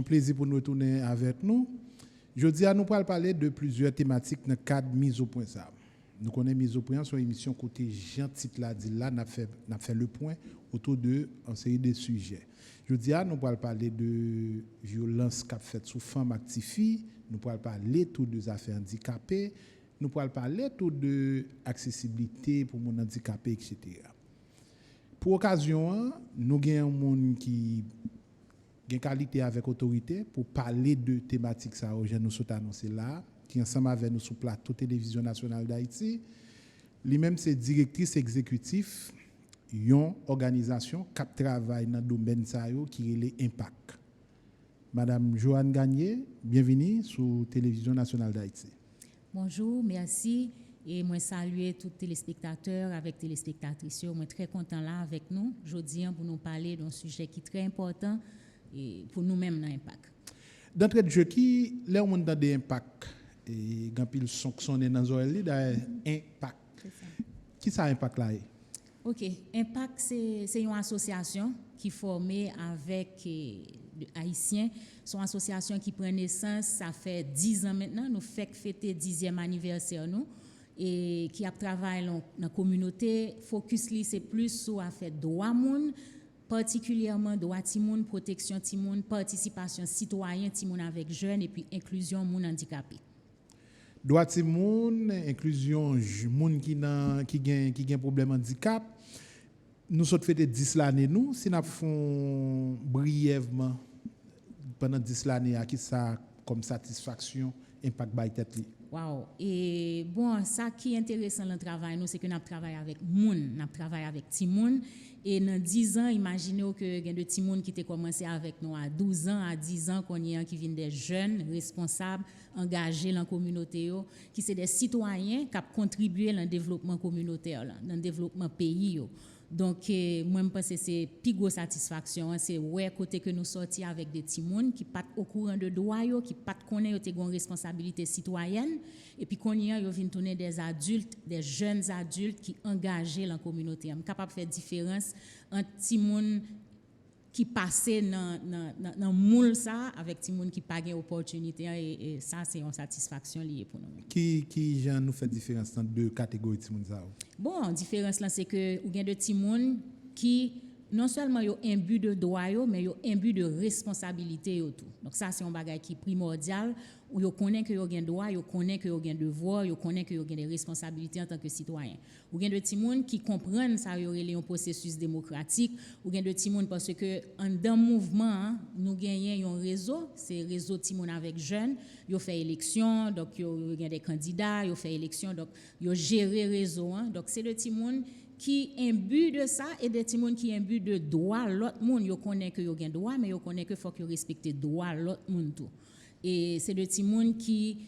plaisir pour nous retourner avec nous. Jeudi, nous allons parler de plusieurs thématiques dans le cadre de mise au point. Ça. Nous connaissons mise au point sur l'émission côté Jean Titre là, dit là, n'a fait le point autour de une série de sujets. Jeudi, nous allons parler de violence qu'a fait sous femmes actives, nous allons parler autour des affaires handicapées, nous allons parler autour de accessibilité pour les handicapés, etc. Pour occasion, nous avons un monde qui une qualité avec autorité pour parler de thématiques ça que nous sommes annoncé là qui ensemble avec nous sur plateau télévision nationale d'Haïti lui-même c'est directrice exécutive d'une organisation qui travaille dans le domaine ça qui est l'Impact. Madame Joanne Gagné, bienvenue sur télévision nationale d'Haïti. Bonjour, merci et moi saluer tous les téléspectateurs avec téléspectatrices. Moi très content là avec nous aujourd'hui pour nous parler d'un sujet qui est très important et pour nous-mêmes dans l'impact. D'entrée de jeu, qui les gens dans des impacts et quand ils sont dans les oreilles, impact. Qui ça impact là? OK, Impact c'est une association qui est formée avec des Haïtiens. C'est une association qui prend naissance, ça fait 10 ans maintenant, nous fêter 10e anniversaire nous et qui a travaillé dans la communauté. Focus li c'est plus sur affaire droit moun, particulièrement droit timoun, protection timoun, participation citoyen timoun avec jeunes et puis inclusion moun handicapé. Droit timoun, inclusion moun qui gen problème handicap. Nous sommes fait 10 l'année nous, si nous font brièvement pendant 10 l'année à qui ça comme satisfaction impact by tête li. Wow. Et bon, ça qui est intéressant dans le travail, nous, c'est que nous travaillons avec moun, nous travaillons avec Timoun. Et dans 10 ans, imaginez que il y a des Timoun qui ont commencé avec nous à 12 ans, à 10 ans, qu'on y a qui viennent des jeunes responsables, engagés dans la communauté, qui sont des citoyens qui ont contribué dans le développement communautaire, dans le développement pays. Donc, moi, je pense que c'est plus grosse satisfaction. C'est ouais côté que nous sortions avec des petits qui pas au courant de droit, qui pas connaissent une responsabilité citoyenne, et puis qu'on y a, ils viennent tourner des adultes, des jeunes adultes qui engagés dans la communauté. Je suis capable de faire différence entre petits qui passaient dans moule ça avec des gens qui pas gain opportunité et ça c'est une satisfaction liée pour nous. Qui genre nous fait différence entre deux catégories de gens ça? Bon, différence là c'est que ou gain de petits gens qui non seulement yo imbu de droit mais yo imbu de responsabilité tout. Donc ça c'est un bagage qui est primordial où yo connaît que yo gain droit, yo connaît que yo gain devoir, yo connaît que yo gain des responsabilités en tant que citoyen. Ou gain de petits monde qui comprennent ça yo relé un processus démocratique, ou gain de petits monde parce que en dans mouvement nous gagnons un réseau, c'est réseau petits monde avec jeunes, yo fait élection, donc yo gain des candidats, yo fait élection, donc yo gérer réseau donc c'est le petits monde qui imbu de ça et des petits monde qui imbu de droit l'autre monde yo connaît que yo gain droit mais yo connaît que faut que respecter droit l'autre monde tout. Et c'est des petits monde qui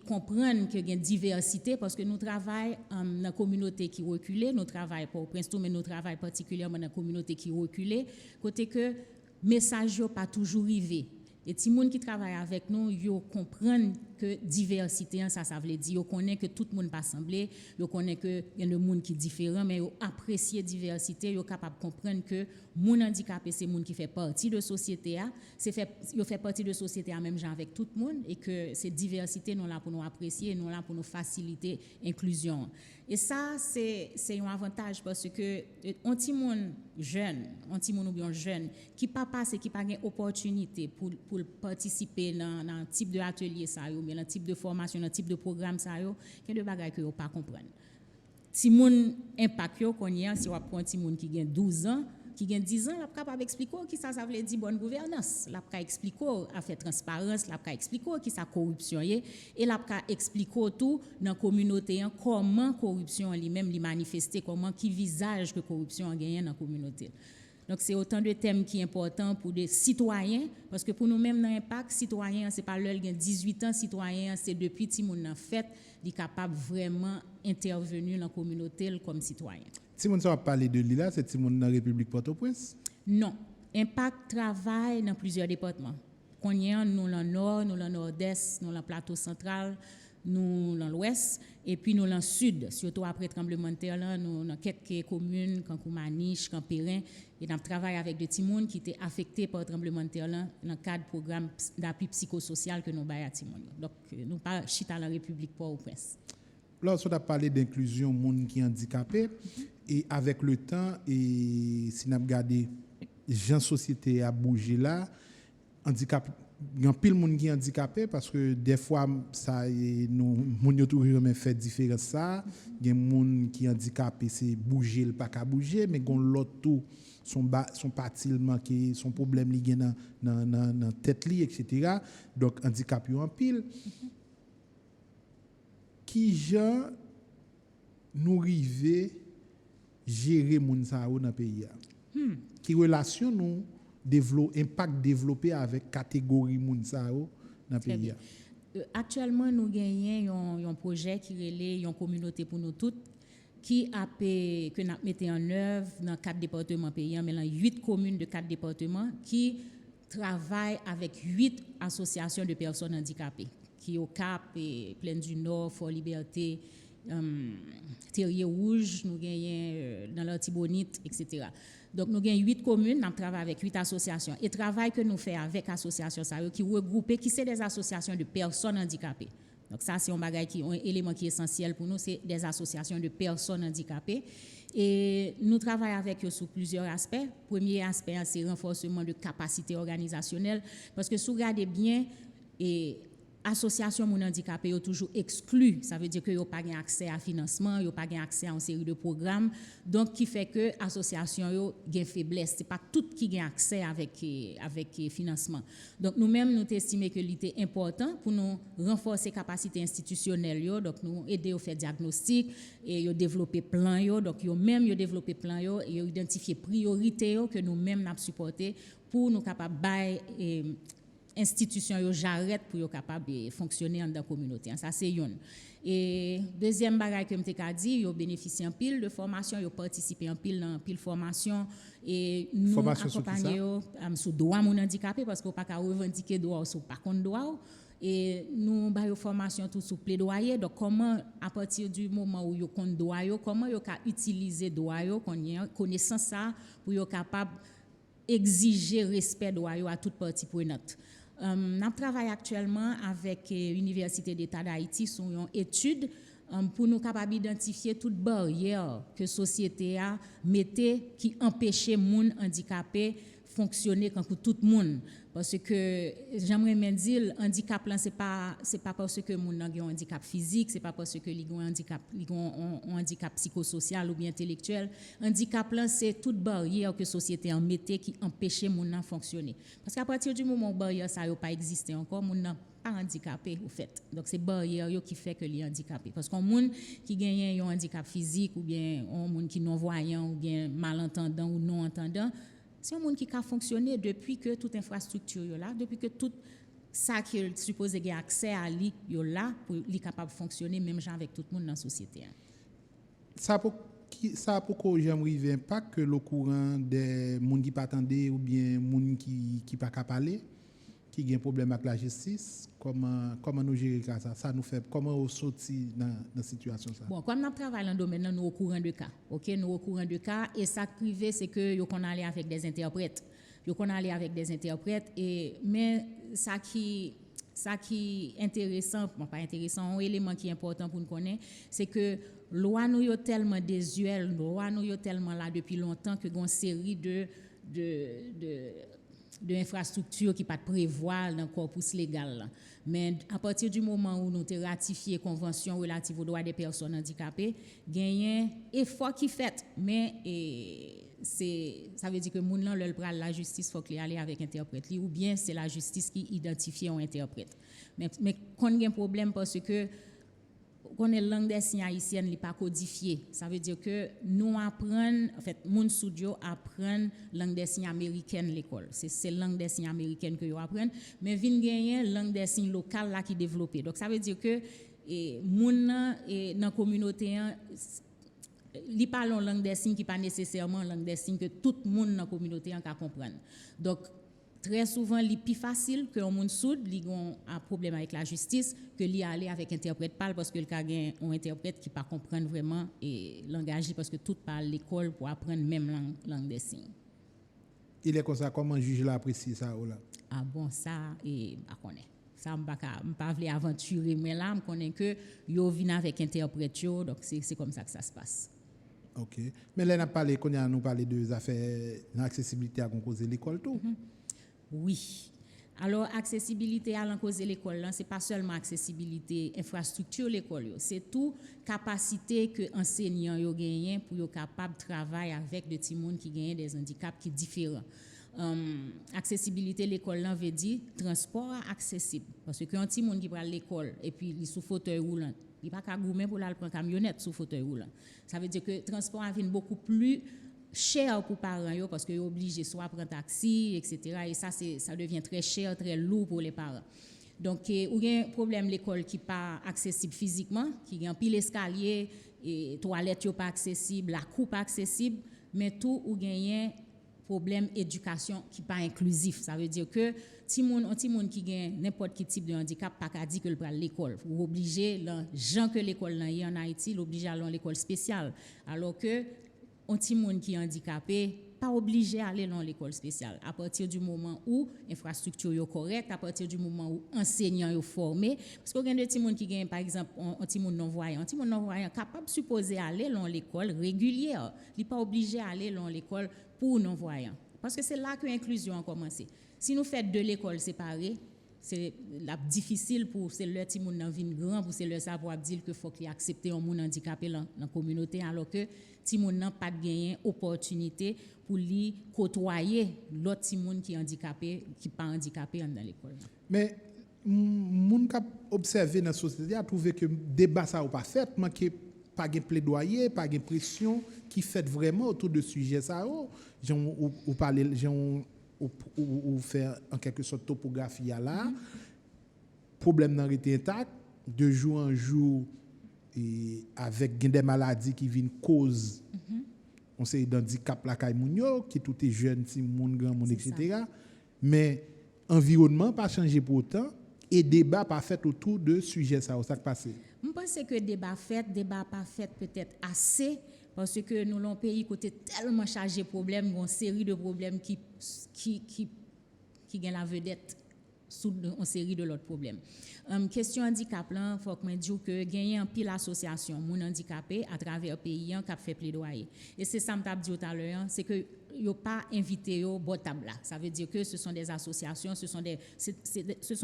comprennent qu'il y a une diversité parce que nous travaillons dans la communauté qui reculée, nous travaillons pas au Prince mais nous travaillons particulièrement dans la communauté qui reculée, côté que message yo pas toujours arrivé. Et les gens qui travaillent avec nous, ils comprennent que diversité, ça veut dire, ils connaissent que tout le monde pas semblé, ils connaissent que il y a des gens qui sont différents, mais ils apprécient la diversité, ils sont capables de comprendre que les handicapés, c'est les gens qui font partie de la société, ils font partie de la société en même genre avec tout le monde, et que cette diversité, nous là pour nous apprécier, nous là pour nous faciliter l'inclusion. Et ça, c'est un avantage parce que un petit monde jeune, un petit monde ou bien jeune, qui pas passe, qui pas gain opportunité pour participer dans un type de atelier ça ou bien un type de formation, un type de programme ça yo, qu'il y a des bagages que yo pas comprendre. Si moun impact yo connait si on prend petit monde qui gagne 12 ans, qui gagne 10 ans, la capable expliquer qui ça veut dire bonne gouvernance, la capable expliquer à faire transparence, la capable expliquer qui ça corruption et la capable expliquer tout dans communauté comment corruption lui-même li manifester, comment qui visage que corruption a gagné dans communauté. Donc c'est autant de thèmes qui sont importants pour des citoyens parce que pour nous-mêmes dans l'impact citoyen c'est pas l'heure gain 18 ans citoyen c'est depuis ti moun en fait il capable vraiment intervenir dans la communauté comme citoyen. Si moun ça parler de Lila, c'est ti moun dans République Port-au-Prince? Non, Impact travaille dans plusieurs départements. Nous dans le nord, nous dans le nord-est, nous dans le plateau central, nous dans l'ouest et puis nous dans le sud, surtout après tremblement de terre là, nous dans quelques communes comme Maniche, comme Perrin et nous travaillons avec des petits monde qui étaient affectés par le tremblement de terre là dans le cadre du programme d'appui psychosocial que nous baillons à Timon. Donc nous pas chita dans la République Port-au-Prince. Lorsqu'on a parlé d'inclusion monde qui est handicapé et avec le temps et si nous regardons gens société a bougé là handicap il y a pile monde qui est handicapé parce que des fois ça nous monde toujours mais fait différence ça il y a monde qui est handicapé c'est bouger le pas qu'à bouger mais gon l'autre tout son parti manqué son problème li gen dans tête li etc. Donc handicap yo en pile qui gens nous river gérer moun sa ou dans pays qui relation nous impact développé avec catégorie moun sa ou dans pays actuellement nous gagnons un projet qui relève une communauté pour nous toutes qui a que n'a metté en œuvre dans 4 départements pays mais dans 8 communes de 4 départements qui travaillent avec 8 associations de personnes handicapées qui au Cap et Plaine du Nord, Fort Liberté, Terrier Rouge, nous gagnons dans l'Artibonite, etc. Donc nous gagnons 8 communes, nous travaillons avec 8 associations. Et le travail que nous faisons avec associations qui regroupent, qui sont des associations de personnes handicapées. Donc ça c'est un élément qui est essentiel pour nous, c'est des associations de personnes handicapées. Et nous travaillons avec eux sur plusieurs aspects. Premier aspect, c'est le renforcement de capacité organisationnelle. Parce que si vous regardez bien, et association moun handicapé yo toujours exclu, ça veut dire que yo pas gain accès à financement, yo pas gain accès à une série de programmes, donc qui fait que association yo gain faiblesse, c'est pas tout qui gain accès avec financement. Donc nous même nous estimé que l'était important pour nous renforcer capacité institutionnelle yo, donc nous aider au faire diagnostic et yo développer plan yo, donc yo même yo développer plan yo et yo identifier priorité yo que nous même n'a supporter pour nous capable bail institution yo j'arrête pour yo capable de fonctionner dans la communauté. Ça c'est une. Et deuxième bagage que m'te ka dit, yo bénéficient en pile de formation, yo participer en pile dans pile formation et nous accompagner yo sur droit mon handicapé parce qu'on pas ka revendiquer droit sur pas contre droit et nous ba yo formation tout sur plaidoyer donc comment à partir du moment où yo compte droit yo comment yo ka utiliser droit yo connaissance ça pour yo capable exiger respect droit yo à toute partie prenante. Nous travaillons actuellement avec l'Université d'État d'Haïti sur une étude pour nous capables d'identifier toute barrière que la société a mettait qui empêchait les gens handicapés fonctionner comme tout le monde. Parce que j'aimerais bien dire, le handicap là c'est pas parce que les gens ont un handicap physique, c'est pas parce que ils ont un handicap psychosocial ou bien intellectuel. Handicap là c'est toute barrière que la société a mettait qui empêchait les gens de fonctionner. Parce qu'à partir du moment où barrière ça n'a pas existé encore, les gens pas handicapé au fait. Donc c'est barrière qui fait que les handicapés parce qu'on monde qui gagne un handicap physique ou bien un monde qui non voyant ou bien malentendant ou non entendant, c'est un monde qui a fonctionné depuis que toute infrastructure est là, depuis que tout ça qui est supposé avoir accès à lui est là pour être capable de fonctionner même avec tout le monde dans la société. Ça pourquoi j'aimerais pas que le courant des monde qui pas attendent ou bien monde qui pas parler qui a un problème avec la justice, comment nous gérer ça nous fait comment on sortir dans situation ça. Bon, comme nous travaillons dans le domaine nous au courant de cas. OK, nous au courant de cas et ça privé c'est que yo qu'on aller avec des interprètes. Yo qu'on aller avec des interprètes et mais ça qui intéressant, bon pas intéressant, un élément qui est important pour nous connaître, c'est que loi nous yo tellement désuète, loi nous yo tellement là depuis longtemps que gon série de infrastructures qui pas prévoir dans le corpus légal. Mais à partir du moment où nous avons ratifié la convention relative aux droits des personnes handicapées, il y a un effort qui fait. Mais ça veut dire que moun nan lèl pral la justice faut qu'il aller avec interprète ou bien c'est la justice qui identifie un interprète. Mais quand il y a un problème parce que qu'on est langue des signes haïtienne n'est pas codifiée. Ça veut dire que nous apprenons, en fait, moun studio apprennent langue des signes américaine l'école. C'est langue des signes américaine que yo apprennent, mais vinn gagner langue des signes locale là qui développée. Donc ça veut dire que moun dans communauté li parlent langue des signes qui pas nécessairement langue des signes que tout le monde dans communauté en ka comprendre. Donc très souvent li plus facile que un monde sourd li gon un problème avec la justice que li aller avec interprète parle parce que le cas gain un interprète qui pas comprendre vraiment et langage parce que tout parle l'école pour apprendre même langue des signes. Il est comme ça comment juge l'apprécie ça ou là. Ah bon ça et pas connaît. Ça m'pas vle aventurer mais là me connais que yo vinn avec interprète yo donc c'est comme ça que ça se passe. OK. Mais là nous parler de affaires d'accessibilité à cause de l'école tout. Oui. Alors, accessibilité à l'encause de l'école, ce n'est pas seulement accessibilité infrastructure l'école, c'est tout capacité que enseignants yo gagnent pour être capable de travailler avec des petits monde qui gagnent des handicaps qui différents. Accessibilité l'école là veut dire transport accessible parce que un petit monde qui prend l'école et puis il sous fauteuil roulant, il pas qu'à goumer pour aller prendre camionnette sous fauteuil roulant. Ça veut dire que transport a vient beaucoup plus cher pour parents yo parce que yo obligé soit prendre taxi etc. et ça devient très cher, très lourd pour les parents. Donc ou y a un problème l'école qui pas accessible physiquement, qui y a pile escalier et toilette yo pas accessible, la cour pas accessible, mais tout ou gagne problème éducation qui pas inclusif. Ça veut dire que ti moun qui gagne n'importe quel type de handicap pas qu'à dire que le pral l'école. Ou obligé gens que l'école là en Haïti, l'obligé à l'école spéciale alors que un petit monde qui est handicapé pas obligé à aller dans l'école spéciale à partir du moment où infrastructure est correcte, à partir du moment où enseignants sont formés parce que y a des petits monde qui gagne par exemple un petit monde non voyant capable supposé aller dans l'école régulière, il pas obligé à aller dans l'école pour non voyant parce que c'est là que l'inclusion a commencé. Si nous faisons de l'école séparée, c'est difficile pour c'est le petit monde dans vie grand pour c'est le savoir dire que faut qu'il accepter un monde handicapé dans la communauté alors que petit monde n'a pas de gagner opportunité pour lui côtoyer l'autre petit monde qui est handicapé qui pas handicapé dans l'école. Mais moun k'ap observé dans la société a trouvé que débat ça ou pas fait, manque pas de plaidoyer, pas de pression qui fait vraiment autour de sujet ça ou parler ou faire en quelque sorte topographie là. Problème n'a été intact de jour en jour et avec des maladies qui viennent cause on sait d'handicap la kay moun yo qui tout est jeune si moun grand moun etc. Mais environnement pas changé pour autant et débat pas fait autour de sujet ça passé. Je pense que débat pas fait peut-être assez parce que nous l'on pays côté tellement chargé de problèmes, une série de problèmes qui gagnent la vedette sous une série de l'autre problèmes. Question handicap là, faut que me dise que gagner un pile association moun handicapé à travers le pays qui a fait plaidoyer. Et c'est ça m't'a dit tout à l'heure, c'est que yo pas invité yo bon table là. Ça veut dire que ce sont des associations, ce sont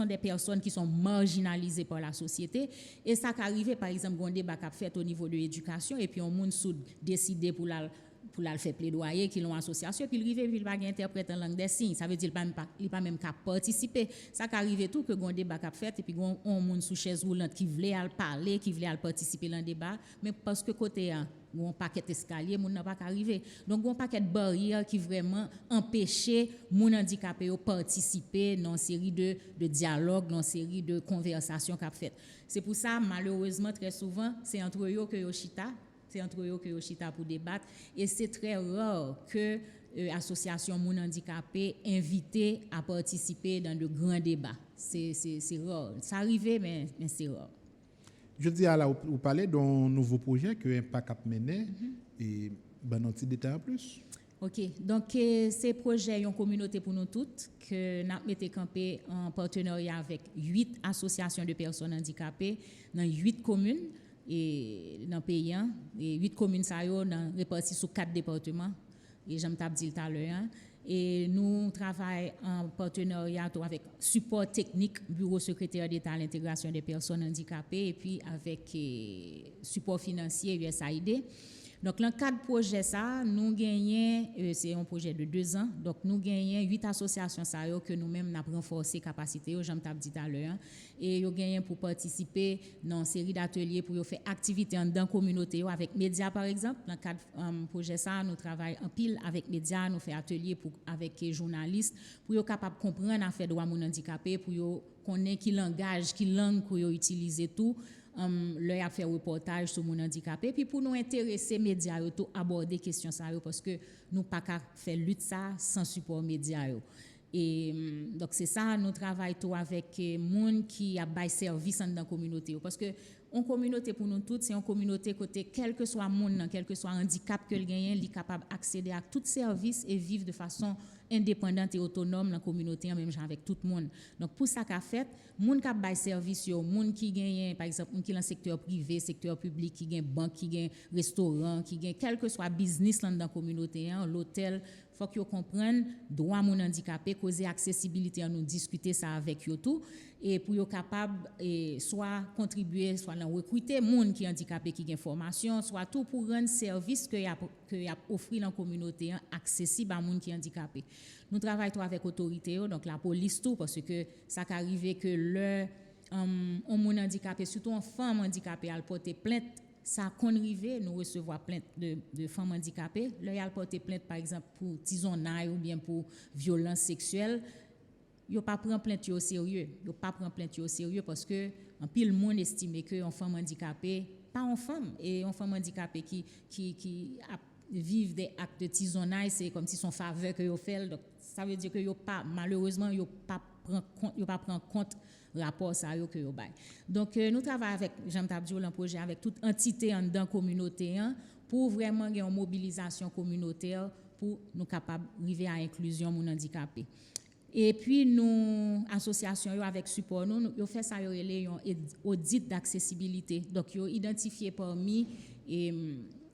des personnes qui sont marginalisées par la société et ça qu'arrive par exemple un débat qu'a fait au niveau de l'éducation et puis on moun sous décider pour la faire plaidoyer qui l'ont association puis il va interprète en langue des signes, ça veut dire il pas même qu'à participer. Ça qu'arrive tout que un débat qu'a fait et puis on moun sous chaise roulante qui voulait parler, qui voulait participer dans le débat mais parce que côté un paquet d'escalier, moun n'a pas arrivé. Donc un paquet de barrières qui vraiment empêcher moun handicapé de participer dans une série de dialogues, dans une série de conversations qu'a fait. C'est pour ça malheureusement très souvent c'est entre eux que yo chita pour débattre et c'est très rare que association moun handicapé invité à participer dans de grands débats. C'est rare. Ça arrive mais c'est rare. Je dis à là vous parlez d'un nouveau projet que Impact a mené et ben un petit détail en plus. OK, donc ces projets une communauté pour nous toutes que n'a mis campé en partenariat avec 8 associations de personnes handicapées dans 8 communes et dans le pays et 8 communes ça yo réparties sur 4 départements et j'aime t'a dit tout à l'heure et nous travaillons en partenariat avec support technique bureau secrétaire d'État à l'intégration des personnes handicapées et puis avec support financier USAID. Donc, dans le cadre du projet, ça, nous gagnons, c'est un projet de 2 ans, donc nous gagnons 8 associations ça, que nous-mêmes nous avons renforcé la capacité, j'en ai dit tout à l'heure, et nous gagnons pour participer dans une série d'ateliers pour faire activités dans la communauté, avec médias par exemple. Dans le cadre du projet, ça, nous travaillons en pile avec médias, nous faisons ateliers avec les journalistes, pour être capable de comprendre l'affaire de droits handicapés, pour connaître quel langage, quelle langue pour utiliser tout. Leur a fait reportage sur mon handicapé puis pour nous intéresser médias tout aborder question ça parce que nous pas qu'à faire lutte ça sans support médias Et donc c'est ça nous travaillons avec monde qui a bail service dans la communauté parce que une communauté pour nous toutes c'est une communauté côté quel que soit monde quel que soit handicap que le gagnant il est capable d'accéder à tout service et vivre de façon indépendante et autonome dans la communauté en même temps avec tout le monde. Donc pour ça qu'a fait monde qui bail service yo monde qui gagne par exemple qui dans secteur privé, secteur public qui gagne banque, qui gagne restaurant, qui gagne quel que soit business dans la communauté l'hôtel faut que vous compreniez droit mon handicapé causer accessibilité à nous discuter ça avec eux tout et pour être capable soit contribuer soit recruter monde qui handicapé qui gagne formation soit tout pour rendre service que y a offrir dans la communauté accessible à monde qui handicapé. Nous travaillons avec autorité donc la police tout parce que ça arrive que le un monde handicapé surtout une femme handicapée elle porte plainte ça qu'on arrive nous recevoir plainte de femmes handicapées là il a porté plainte par exemple pour tisonnage ou bien pour violence sexuelle yo pas prend plainte au sérieux parce que en pile monde estime que une femme handicapée pas une femme et une femme handicapée qui vivent des actes de tisonnage c'est comme si son faveur que yo fait donc ça veut dire que yo pas malheureusement yo pas prend compte rapport ça yo que yo bay. Donc nous travaillons avec Jean Tabdio dans projet avec toute entité en dans communauté pour vraiment avoir une mobilisation communautaire pour nous capable arriver à inclusion mon handicapé. Et puis nous association avec support nous fait ça un audit d'accessibilité. Donc yo identifié parmi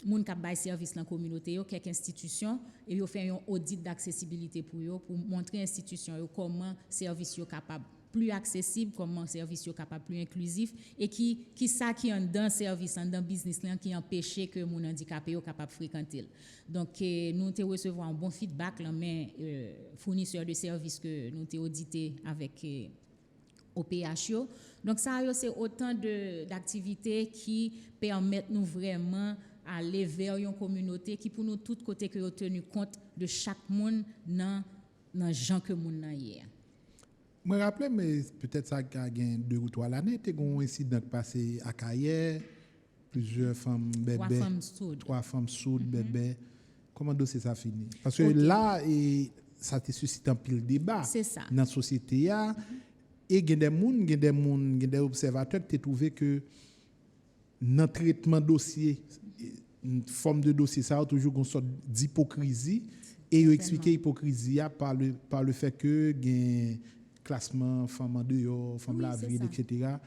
moun k'ap bay service dans communauté yo quelques institutions et yo fait un audit d'accessibilité pour montrer institution yo comment service yo capable plus accessible, comment service yo capable plus inclusif et qui ça qui en dans service en dans business là qui empêcher que mon handicapé yo capable fréquenter. Donc nous te recevoir un bon feedback là mais fournisseur de services que nous te audité avec OPH. Donc ça c'est autant d'activités qui permettent nous vraiment aller vers une communauté qui pour nous tout côté que yo tenu compte de chaque monde dans gens que monde nan hier. Je me rappelle, mais peut-être ça a gagné 2 ou 3 l'année, tu as un incident passé à Kaye, plusieurs femmes bébés, 3 femmes sourdes, bébés. Comment dossier ça fini? Parce que là, ça te suscite un pile débat dans la société. Et il y a des observateurs qui ont trouvé que dans le traitement dossier, une forme de dossier, ça a toujours une sorte d'hypocrisie. Et ils expliquent l'hypocrisie par le fait que il y a classement femme en dehors, femme la ville, etc.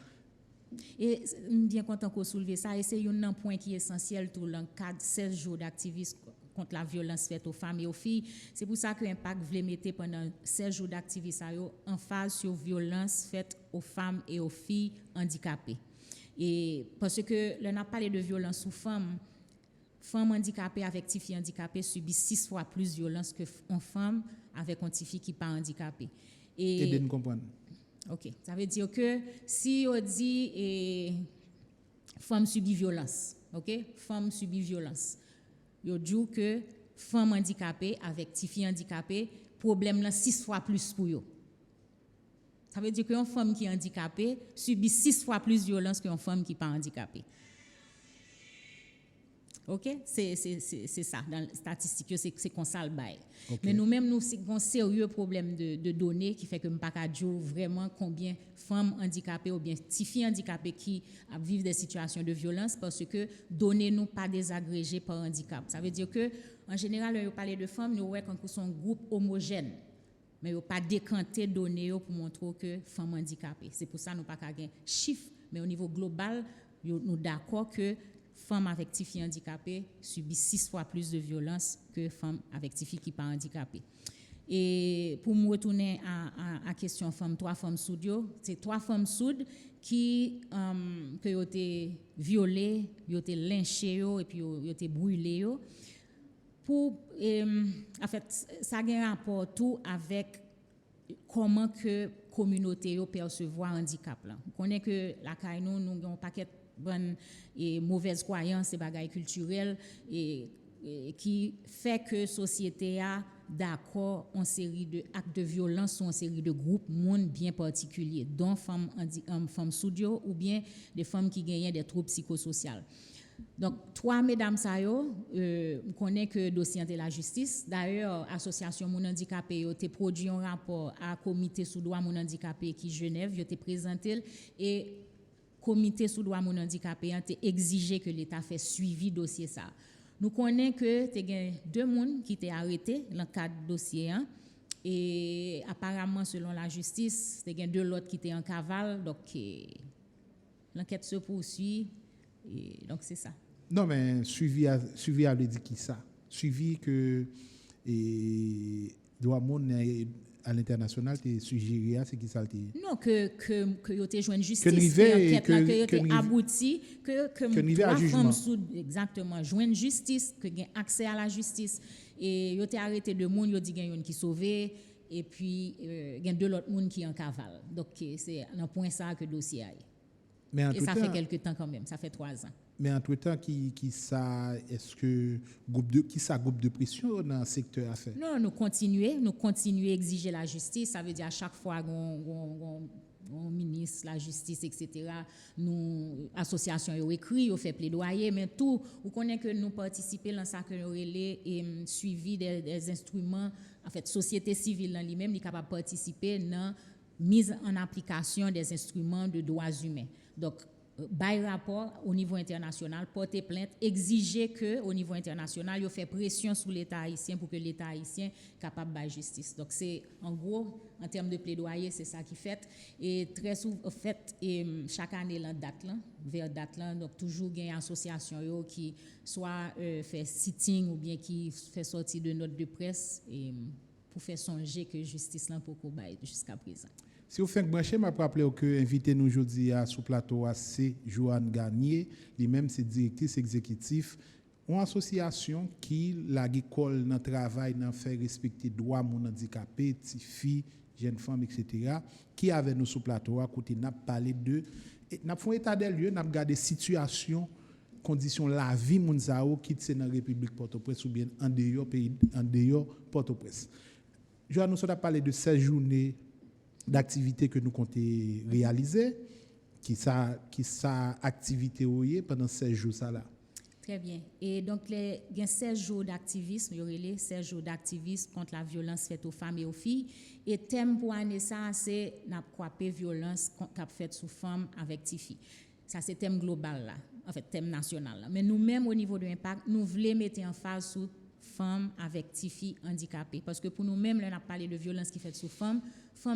Et bien content qu'on soulever ça et c'est un point qui est essentiel tout dans le cadre 16 jours d'activisme contre la violence faite aux femmes et aux filles. C'est pour ça que Impact voulait mettre pendant 16 jours d'activisme en phase sur violence faite aux femmes et aux filles handicapées. Et parce que là on a parlé de violence aux femmes handicapées avec petite fille handicapée subissent 6 fois plus de violence que une femme avec une petite fille qui pas handicapée. Et de nous comprendre. OK, ça veut dire que si on dit femme subit violence, OK? Femme subit violence. Yo dit que femme handicapée avec petite fille handicapée, problème là 6 fois plus pour yo. Ça veut dire qu'une femme qui est handicapée subit 6 fois plus de violence qu'une femme qui n'est pas handicapée. OK? C'est ça. Dans les statistiques, c'est qu'on ça le bail. Okay. Mais nous-mêmes, nous avons un sérieux problème de données qui fait que nous ne pouvons pas dire vraiment combien de femmes handicapées ou bien petites filles handicapées qui vivent des situations de violence parce que données nous pas désagrégées par handicap. Ça veut dire que en général, quand on parle de femmes, nous voyons qu'on sont un groupe homogène. Mais ils n'ont pas décanté données pour montrer que femmes handicapées. C'est pour ça que nous n'avons pas de chiffres. Mais au niveau global, nous sommes d'accord que femmes avec petites filles handicapées subissent 6 fois plus de violence que femmes avec petites filles qui ne sont pas handicapées. Et pour me retourner à la question femmes, 3 femmes sourdes, c'est 3 femmes sourdes qui ont été violées, ont été lynchées et puis ont été brûlées. En fait, ça a un rapport tout avec comment que la communauté perçoit le handicap. On connaît que la CAI, nous avons un paquet bonne et mauvaise croyance et bagaille culturelle et qui fait que société a d'accord en série de actes de violence ou en série de groupes monde bien particuliers dont femmes sourdes ou bien des femmes qui gagnent des troubles psychosociaux. Donc, 3 mesdames, ça on connaît que le dossier de la justice. D'ailleurs, l'association Moun Handicapé a produit un rapport à comité sous droit Moun Handicapé qui Genève, il a présenté et comité sous droit Moun Handicapé a exigé que l'État fait suivi dossier ça. Nous connaissons que il y a 2 personnes qui étaient arrêtées dans le cadre du dossier et apparemment selon la justice, il y a 2 autres qui étaient en cavale, donc l'enquête se poursuit. Et donc c'est ça. Non, mais suivi a dit qui ça? Suivi que droit monde à l'international t'es suggéré, c'est qui ça? Non, que yo te joindre justice, que abouti, que à jugement. Exactement, joindre justice, que gain accès à la justice et yo te arrêté de monde, yo dit gain yon qui sauvé et puis gain 2 autres monde qui en cavale. Donc c'est un point ça que dossier a. Et ça fait quelques temps quand même, ça fait 3 ans. Mais entre-temps, qui ça, est-ce que groupe de pression dans le secteur à faire? Non, nous continuons à exiger la justice. Ça veut dire à chaque fois qu'on ministre, la justice, etc., nous, association, ont écrit, ont fait plaidoyer, mais tout, vous connaissez que nous participons dans ça que nous et suivi des instruments, en fait, société civile dans lui-même, est capable de participer dans mise en application des instruments de droits humains. Donc, bail rapport au niveau international, porter plainte, exiger que au niveau international, il fait pression sur l'État haïtien pour que l'État haïtien soit capable de justice. Donc c'est en gros en termes de plaidoyer, c'est ça qui fait et très souvent fait et chaque année la date là, vers date là, donc toujours il y a une association qui soit fait sitting ou bien qui fait sortir de notes de presse et pour faire songer que justice là pour bail jusqu'à présent. Si vous faites brancher, je vais rappeler que invité nous aujourd'hui à sous plateau c'est Joanne Garnier, lui-même c'est directrice exécutive une association qui la école dans travail dans faire respecter droits mon handicapés, petites filles, jeunes femmes etc. qui avait nous sous plateau à côté n'a parlé de n'a fait état des lieux, n'a regardé situation conditions la vie moun sao qui c'est dans République Port-au-Prince ou bien en dehors Port-au-Prince. Joanne nous a parlé de ces journées d'activités que nous comptons réaliser, qui ça activité pendant 16 jours ça là. Très bien. Et donc il y a 16 jours d'activisme, il y aurait 16 jours d'activisme contre la violence faite aux femmes et aux filles et thème pour année ça c'est n'a croiper violence qu'a faite sous femmes avec tifi. Ça c'est thème global là, en fait thème national là. Mais nous-mêmes au niveau de l'impact, nous voulons mettre en phase sur femmes avec tifi handicapées parce que pour nous-mêmes là on a parlé de violence qui fait sous femmes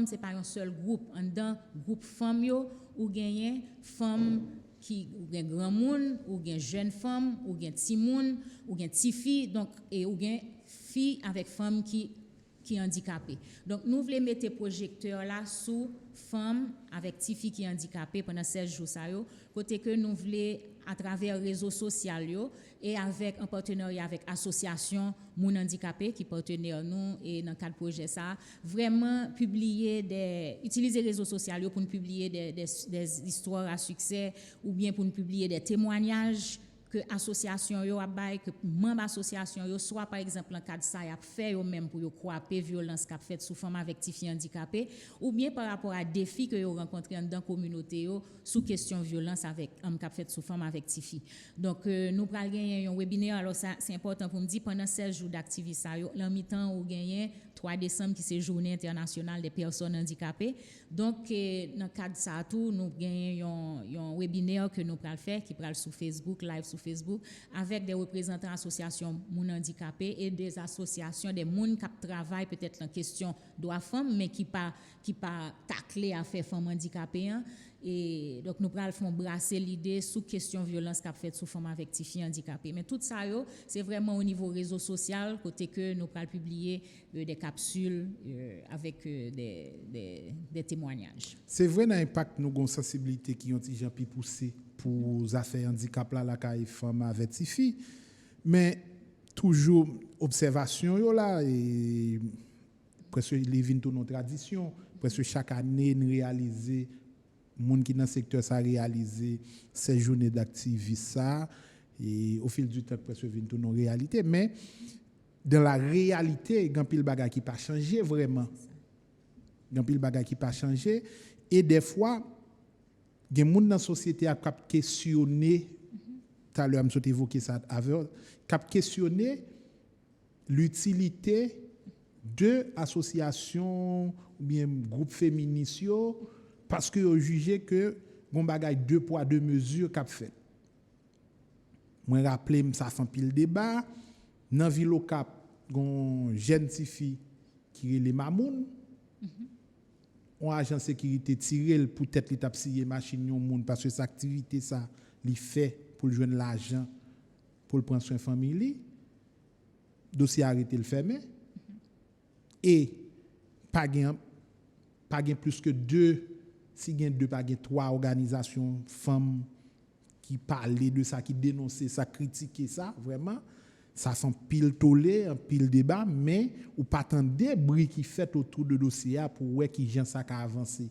c'est pas un seul groupe en dedans groupe femmes yo ou gagner femmes qui ou gen grand monde ou gen jeune femme ou gen ti moun ou gen ti fille donc et ou gen fille avec femme qui handicapée. Donc nous voulons mettre projecteur là sous femmes avec ti fille qui handicapée pendant 16 jours ça yo côté que nous voulons à travers réseaux sociaux et avec un partenariat avec association Moun Handicapé qui partenaire nous et dans cadre projet ça vraiment utiliser réseaux sociaux pour nous publier des histoires à succès ou bien pour nous publier des témoignages que association yo a bail que membre association yo soit par exemple en cadre ça y a fait yo même pour yo croiper violence qu'a fait sous femme avec filles handicapées ou bien par rapport à défis que yo rencontré dans communauté yo sous question violence avec qu'a fait sous femme avec filles. Donc nous pral gagner un webinaire alors ça c'est important pour me dire pendant 16 jours d'activisme ça yo l'an mi-temps ou gagner 3 décembre qui c'est journée internationale des personnes handicapées. Donc dans cadre ça tout nous gagnons un webinaire que nous pral faire qui pral sur Facebook live sur Facebook avec des représentants associations moun handicapés et des associations des moun qui travaillent peut-être en question droit femme mais qui pas taclé à faire femme handicapée et donc nous pral font brasser l'idée sous question violence qu'a fait sous femme avec filles handicapées mais tout ça c'est vraiment au niveau réseau social côté que nous pral publier des capsules avec des témoignages. C'est vrai dans l'impact nous gon sensibilité qui ont gens pi poussé pour affaires handicap là la caille femme avec filles mais toujours observation yo là et presque les vinn tout nos traditions presque chaque année nous réaliser monde qui dans le secteur ça réaliser ces journées d'activisme ça et au fil du temps presque vinn tout nos réalité mais dans la réalité grand pile bagage qui pas changé vraiment grand pile bagage qui pas changé et des fois gen moun dans société a questionner tout à l'heure me suis évoqué ça avec cap questionner l'utilité de associations ou bien groupes féministes parce que ont jugé que bon bagay 2 poids 2 mesures cap fait. Moi rappelé ça fait pile débat dans ville au Cap gon jeune fille qui les Mamoun on agent sécurité tiré pour tête l'étape scier machine yon monde parce que cette activité ça li fait pour joindre l'argent pour prendre soin famille dossier arrêté le fermé et pas gain plus que 2 si gain 2 pas gain 3 organisations femmes qui parlaient de ça qui dénonçaient ça critiquaient ça vraiment ça fait pile tollé un pile débat mais ou pas tant de bruit qui fait autour de dossier pour voir qui gens ça a avancé.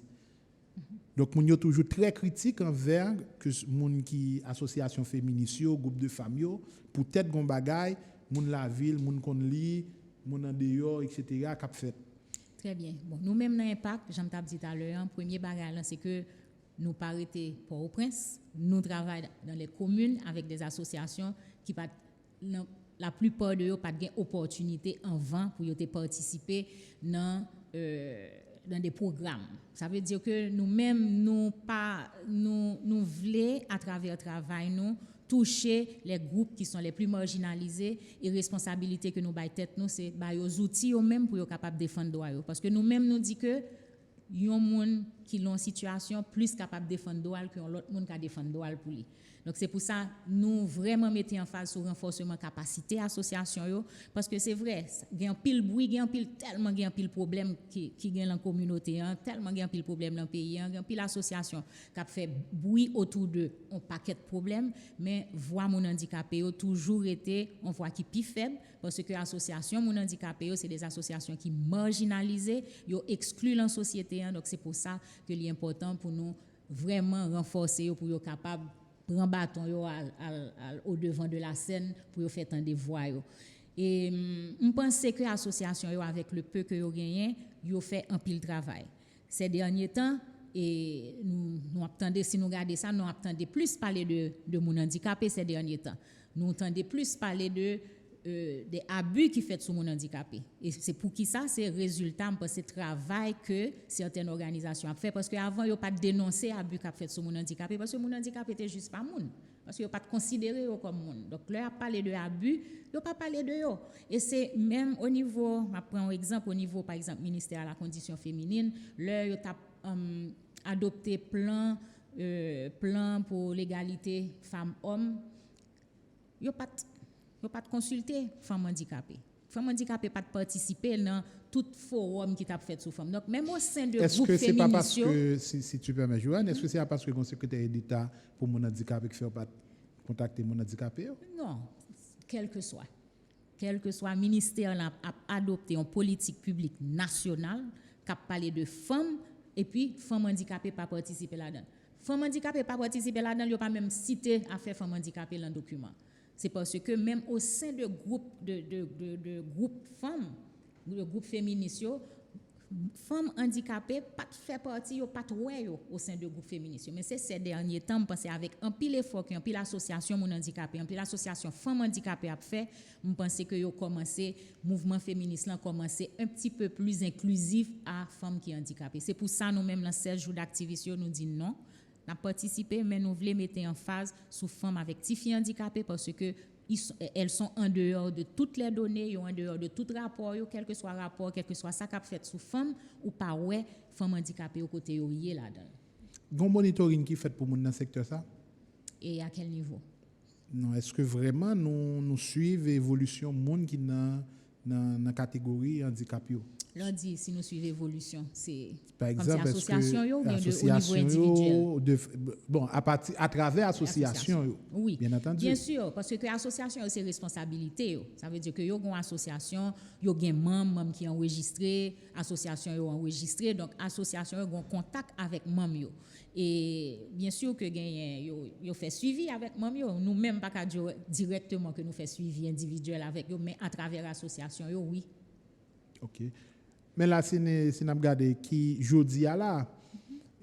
Donc moun yo toujours très critique envers que moun qui association féministe groupe de femmes yo pour tête gon bagay moun la ville moun kon li moun en dehors etc. cap fait. Très bien. Bon, nous-mêmes dans Impact, j'en t'ai dit tout à l'heure, premier bagage c'est que nous pas arrêter Port-au-Prince, nous travaillons dans les communes avec des associations qui pas la plupart de eux pas de opportunité en vent pour y participer dans des programmes. Ça veut dire que nous-mêmes nous voulons à travers le travail nous toucher les groupes qui sont les plus marginalisés et responsabilité que nous bail tête nous c'est bail aux outils eux même pour être capable de défendre droit parce que nous-mêmes nous dit que yon moun qui l'ont situation plus capable de défendre droit que l'autre monde qui défendre droit pour lui. Donc c'est pour ça nous vraiment mettons en phase sur renforcement capacité association yo parce que c'est vrai il y a un pile bruit il y a un pile tellement il y a un pile problème qui gagne dans communauté tellement il y a un pile problème dans le pays il y a un pile association qui a fait bruit autour de un paquet de problèmes mais voix mon handicapé yo toujours été on voit qui plus faible parce que association mon handicapé yo c'est des associations qui marginalisées yo excluent la société donc c'est pour ça que il est important pour nous vraiment renforcer pour yo capable prendre bâton yo au devant de la scène pour faire tant des voix yo et on pense que l'association yo avec le peu que yo gagné yo fait un pile travail ces derniers temps et nous attendons si nous regarder ça nous attendons plus parler de mon handicapé ces derniers temps nous entendons plus parler de des abus qui fait sur mon handicapé et c'est pour qui ça c'est résultat parce que travail que certaines organisations ont fait parce que avant yo pas dénoncer abus qu'a fait sur mon handicapé parce que mon handicapé était juste pas moun parce que yo pas considéré comme moun donc là a parlé de abus yo pas parler de yo et c'est même au niveau on prend un exemple au niveau par exemple ministère de la condition féminine là yo t'a adopté plan pour l'égalité femmes-hommes yo pas de consulter femmes handicapées. Femmes handicapées pas de participer dans tout forum qui t'a fait sur femmes. Donc même au sein de est-ce groupe que c'est pas parce féministe que si tu permets Joanne, est-ce que c'est parce que le secrétaire d'État pour mon handicapé qui fait pas contacter mon handicapé? Non, quel que soit ministère a adopté une politique publique nationale qui a parlé de femmes et puis femmes handicapées pas participer là-dedans. Femmes handicapées pas participer là-dedans, il pas même cité à faire femmes handicapées dans le document. C'est parce que même au sein de groupes de groupes femmes, de groupes féministes, femmes handicapées pas fait partie pas au sein de groupes féministes. Mais c'est ces derniers temps penser avec un pile effort un pile association mon handicapé, un pile association femmes handicapées a fait, on penser que yo commencé mouvement féministe là commencé un petit peu plus inclusif à femmes qui handicapées. C'est pour ça nous même dans 16 jours d'activité nous dit non. Nous avons participé, mais nous voulons mettre en phase sous femmes avec petits filles handicapées parce que elles sont en dehors de toutes les données, en dehors de tout rapport, quel que soit rapport, quel que soit ça qu'a fait sous femmes ou pas ouais, femmes handicapées au côté orié là-dedans. Bon monitoring qui fait pour moun dans secteur ça? Et à quel niveau? Non, est-ce que vraiment nous suivons l'évolution moun qui dans la catégorie handicap yo? Là dit si nous suivons l'évolution, c'est par comme exemple si association yo bien association au niveau individuel. Bon à travers association yo, oui, bien entendu. Bien sûr parce que association c'est responsabilité yo. Ça veut dire que yo gon association, yo gen membre qui enregistré, association yo enregistré donc association yo gon contact avec membre yo. Et bien sûr que yo fait suivi avec membre yo, nous même pas ka directement que nous fait suivi individuel avec yo mais à travers association yo oui. OK. Mais là, si nous regardons qui jodi à là,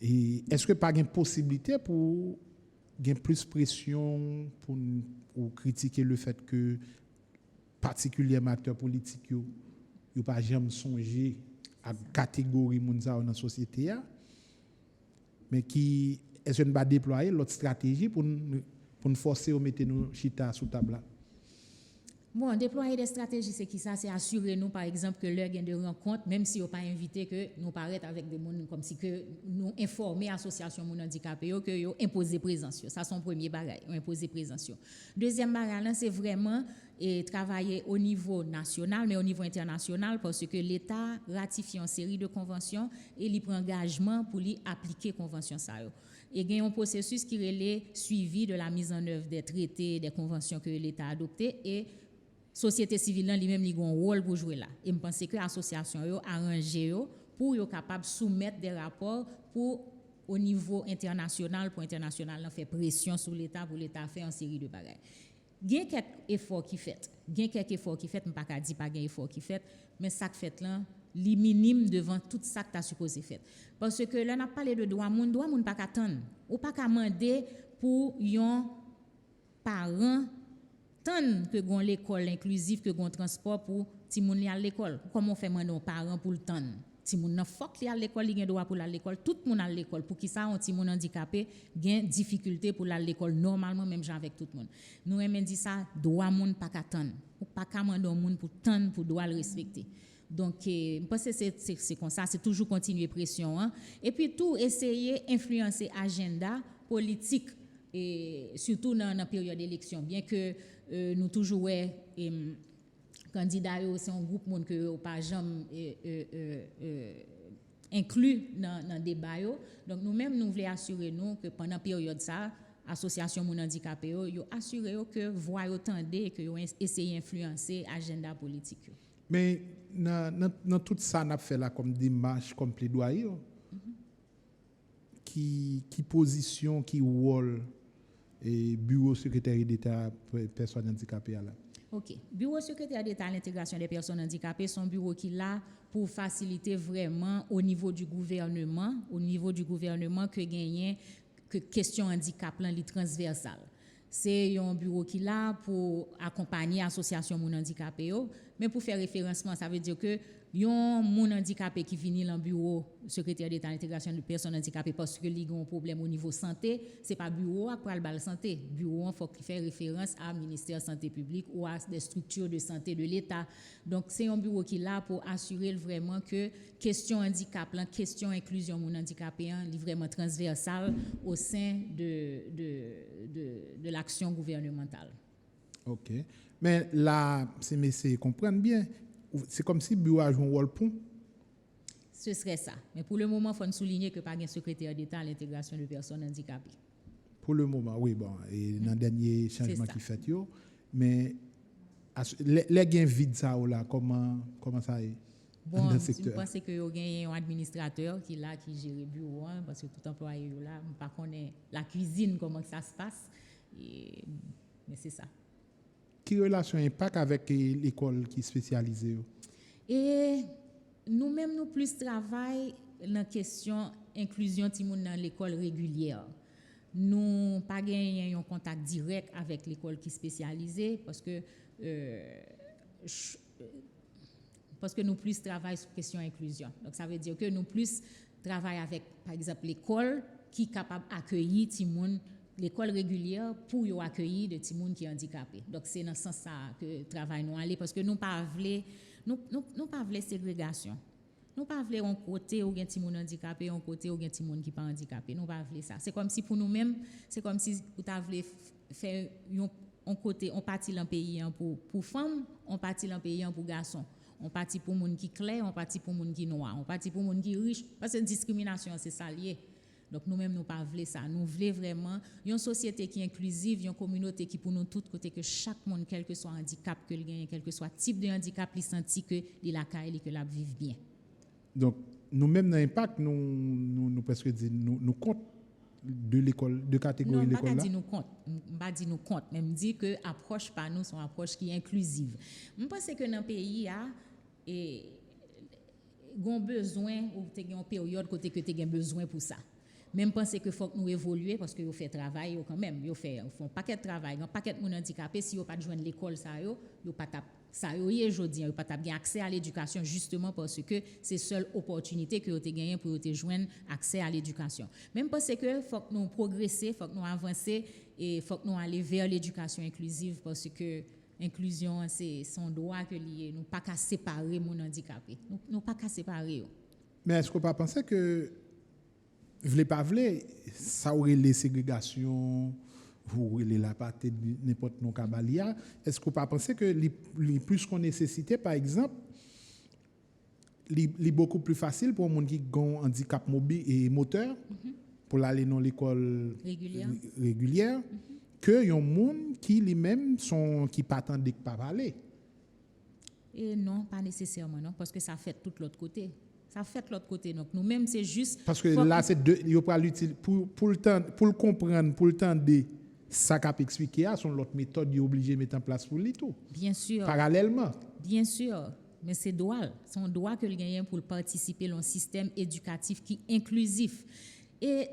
est-ce que pas une possibilité pour gain plus pression pour critiquer le fait que particulièrement acteurs politiques yo pas jamais songer à catégorie moun ça dans la société a, mais qui est-ce qu'on va déployer l'autre stratégie pour nous forcer à mettre nous chita sous table là. Bon, déployer des stratégies, c'est qui ça? C'est assurer nous, par exemple, que l'heure gain de rencontre, même si on pas invité, que nous paraître avec des gens comme si que nous informer l'association moun handicapé que yo imposer présence. Ça son premier bagage, imposer présence. Deuxième bagage, c'est vraiment travailler au niveau national, mais au niveau international, parce que l'État ratifie une série de conventions et il prend engagement pour lui appliquer convention ça. Et il y a un processus qui est suivi de la mise en œuvre des traités, des conventions que l'État a adoptées et société civile lui-même a un rôle pour jouer là. Et je pense que l'association a arrangé pour être capable de soumettre des rapports pour au niveau international, pour international faire pression sur l'État pour l'État faire une série de bagages. Il y a quelques efforts qui fait. Il y a quelques efforts qui fait, je ne peux pas dire pas gain effort qui fait, mais ça qui fait là, les minimes devant tout ça que tu as supposé faire. Parce que là on a parlé de droit moun pas attendre. Ou pas demander pour un parent tant que gon l'école inclusive que gon transport pour ti moun li à l'école. Comment on fait nos parents pour le temps? Ti moun nan fok li à l'école, li gen droit pour l'école, tout moun à l'école pour qui ça on ti moun handicapé gen difficulté pour l'école normalement même gens avec tout monde. Nous aimons dit ça droit moun pas attendre. Ou pas commander moun pour temps pour doit le respecter. Donc je pense que c'est comme ça, c'est toujours continuer pression hein? Et puis tout essayer influencer agenda politique et surtout dans la période d'élection bien que nous toujours candidats c'est un groupe monde que pas jamais inclus dans débat donc nous même nous voulons assurer nous que pendant période ça association moun handicapé yo assurer que voix entendre que yo essayer influencer agenda politique. Mais dans tout ça n'a fait là comme démarche comme plaidoyer qui position qui rôle et bureau secrétaire d'État pour personnes handicapées là. OK. Bureau secrétaire d'État à l'intégration des personnes handicapées, son bureau qui est là pour faciliter vraiment au niveau du gouvernement que gagner que question handicap là li transversal. C'est un bureau qui est là pour accompagner l'association moun handicapé mais pour faire référencement ça veut dire que yon moun handicapé qui vient dans bureau secrétaire d'État à l'intégration des personnes handicapées parce que li gon problème au niveau santé, c'est pas bureau à pral bal santé, bureau faut qu'il fait référence à ministère santé publique ou à des structures de santé de l'État. Donc c'est un bureau qui est là pour assurer vraiment que question handicap là, question inclusion moun handicapé li vraiment transversale au sein de l'action gouvernementale. OK. Mais là ces messieurs comprennent bien. C'est comme si le bureau a joué un rôle pont. Ce serait ça. Mais pour le moment, il faut souligner que pas un secrétaire d'État à l'intégration de personnes handicapées. Pour le moment, oui, bon. Et dans le dernier changement qui fait, mais les gains vides, ça, là, comment ça est? Bon, je pense que vous avez un administrateur qui là qui gère le bureau, parce que tout employé là, je ne sais pas la cuisine, comment ça se passe. Mais c'est ça. Quelle relation impact avec l'école qui est spécialisée? Et nous-mêmes, nous plus travaillons dans la question inclusion dans l'école régulière. Nous pas gagné un contact direct avec l'école qui est spécialisée parce que nous plus travaillons sur la question inclusion. Donc ça veut dire que nous plus travaillons avec, par exemple, l'école qui est capable d'accueillir Timoun, l'école régulière pour y accueillir des Timoun qui sont handicapés. Donc c'est dans ce sens que travail nous aller parce que nous pas voulons ségrégation. Nous pas voulons un côté où gen Timoun handicapé, un côté où gen Timoun qui pas handicapé. Nous pas voulons ça. C'est comme si pour nous-mêmes, c'est comme si vous voulez faire un côté, on partit dans pays pour femmes, on partit dans pays pour garçons. On partit pour moun qui clair, on partit pour moun qui noir, on partit pour moun qui riche parce que discrimination c'est ça lié. Donc nous-mêmes nous pas voulons ça. Nous voulons vraiment une société qui est inclusive, une communauté qui pour nous tous côté que chaque monde quel que soit handicap que il gagne, quel que soit type de handicap, il senti que il la caille que la vivre bien. Donc nous-mêmes dans impact nous presque dire nous compte de l'école de catégorie l'école là. Non, pas dit nous compte, même dit que approche par nous son approche qui est inclusive. Je pense que dans le pays et gon besoin ou te une période côté que tu as besoin pour ça. Même penser que faut que nous évoluer parce que yo fait travail yo quand même, yo font paquet de travail, un paquet de monde handicapé si yo pas joindre l'école ça yo pas tap ça yo aujourd'hui yo pas tap gain accès à l'éducation justement parce que c'est seule opportunité que yo te gagné pour te joindre accès à l'éducation. Même penser que faut que nous progresser, faut que nous avancer et faut que nous aller vers l'éducation inclusive parce que inclusion c'est son droit que lié, nous pas qu'à séparer mon handicapé. Nous pas qu'à séparer yo. Mais est-ce qu'on pas penser que vle pas vle, ça aurait les ségrégations, vous les la partie n'importe non kabalia, est-ce qu'on pas penser que les plus qu'on nécessité par exemple, les beaucoup plus facile pour un monde qui a un handicap mobile et moteur pour aller dans l'école régulière que un monde qui lui-même sont qui pas attendent pas parler. Et non, pas nécessairement non parce que ça fait tout l'autre côté. Ça fait l'autre côté. Donc, nous-mêmes, c'est juste... Parce que là, c'est deux, il pas l'utile pour le comprendre, pour le temps de ça qu'a expliqué, sont l'autre méthode, il est obligé de mettre en place pour lui tout. Bien sûr. Parallèlement. Bien sûr. Mais c'est son droit que le gagne pour participer dans un système éducatif qui est inclusif. Et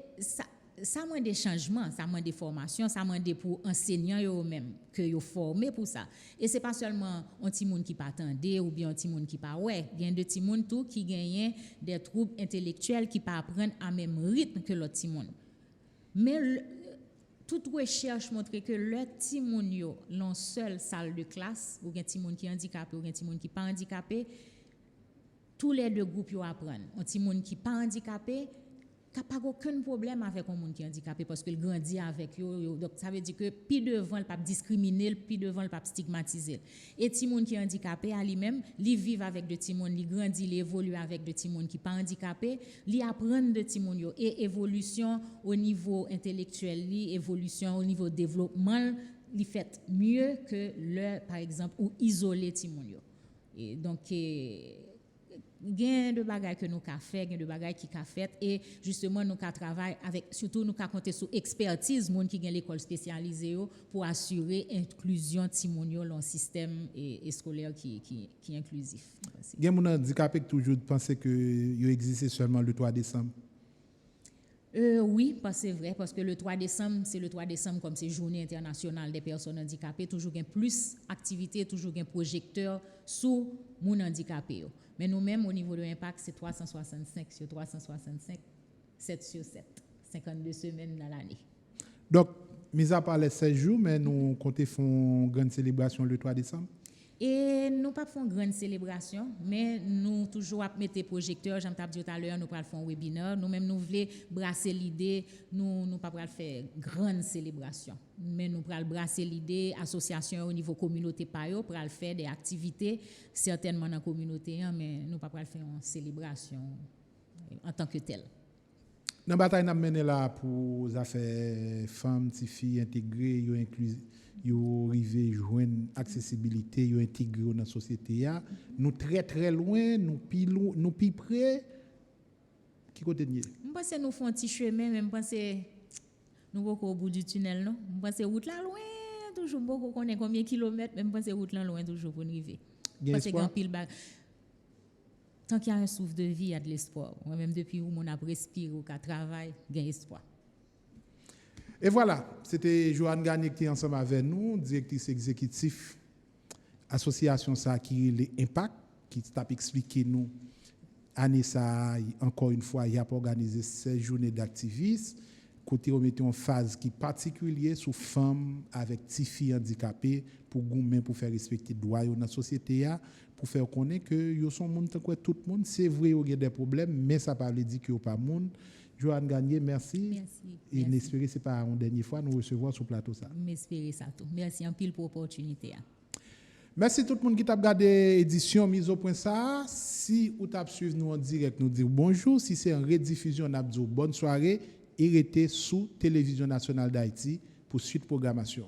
ça m'a des changements, ça m'a des formations, ça m'a des pour enseignants eux-mêmes que yo formé pour ça. Et c'est pas seulement un petit monde qui pas attendait ou bien un petit monde qui pas il y a des petits monde tout qui gagnent des troubles intellectuels qui pas apprendre à même rythme que l'autre petit monde. Mais toute recherche montre que le petit monde yo dans seule salle de classe ou un petit monde qui est handicapé ou un petit monde qui pas handicapé, tous les deux groupes yo apprennent. Un petit monde qui pas handicapé n'a pas aucun problème avec un monde qui est handicapé parce qu'il grandit avec eux. Donc, ça veut dire que puis devant, il ne pas discriminer, puis devant, il ne pas stigmatiser. Et petit monde qui est handicapé, à lui-même, il vit avec de petits monde, il grandit, il évolue avec de petits monde qui ne sont pas handicapés, il apprend de petits monde. Et évolution au niveau intellectuel, évolution au niveau développement, il fait mieux que le, par exemple, ou isoler petit monde. Et donc, gain de bagages que nous avons fait, gain de bagages qui avons fait et justement nous avons travaillé avec surtout nous avons compté sur expertise monde qui gagne l'école spécialisée pour assurer inclusion de Timonio dans le système et scolaire qui est inclusif. Gain mon handicapé toujours penser que il existe seulement le 3 décembre. Oui, c'est vrai, parce que le 3 décembre, c'est le 3 décembre comme c'est journée internationale des personnes handicapées, toujours il y a plus d'activités, toujours il y a un projecteur sur les handicapés. Mais nous-mêmes, au niveau de l'impact, c'est 365 sur 365, 7 sur 7, 52 semaines dans l'année. Donc, mis à part les 16 jours, mais nous comptons faire une grande célébration le 3 décembre? Et nous pas faire une grande célébration, mais nous toujours mettre des projecteurs, j'en dit tout à l'heure, nous pas faire un webinaire, nous-mêmes nous voulons brasser l'idée, nous pas faire grande célébration, mais nous pral brasser l'idée association au niveau communauté payo pour faire des activités certainement dans la communauté, mais nous pas faire une célébration en tant que telle. Dans la bataille nous mené là pour les affaires femmes, petites filles intégrées, yo inclusives, yo arrivé joindre accessibilité, yo intégré dans la société ya, nous très loin, nous pi près qui côté nier. Je pense que nous font un petit chemin, même pense nous beaucoup au bout du tunnel non. Je pense route là loin toujours beaucoup connaît combien de kilomètres, même pense route là loin toujours pour arriver. Parce que pile tant qu'il y a un souffle de vie, il y a de l'espoir. Moi-même, depuis où on a respiré, ou qu'on travaille, il y a espoir. Et voilà, c'était Joanne Gagné qui est ensemble avec nous, directrice exécutive association ça qui est l'Impact, qui t'a expliqué nous, année ça, encore une fois, il y a organisé 16 journées d'activisme, côté on mettait en phase qui est particulière sur femmes avec petits filles handicapées pour faire respecter les droits dans la société, pour faire connaître que yo sont monde tant que tout le monde, c'est vrai il y a des problèmes, mais ça ne veut pas dire qu'il n'y a pas de monde. Joanne Gagné, merci. Et n'espérez c'est pas une dernière fois nous recevoir sur le plateau ça. M'espérez ça tout. Merci en pile pour l'opportunité. Merci tout le monde qui t'a regardé l'édition mise au point ça. Si vous t'a suivi nous en direct, nous dire bonjour. Si c'est en rediffusion, on a dit bonne soirée. Et restez sous Télévision Nationale d'Haïti pour suite programmation.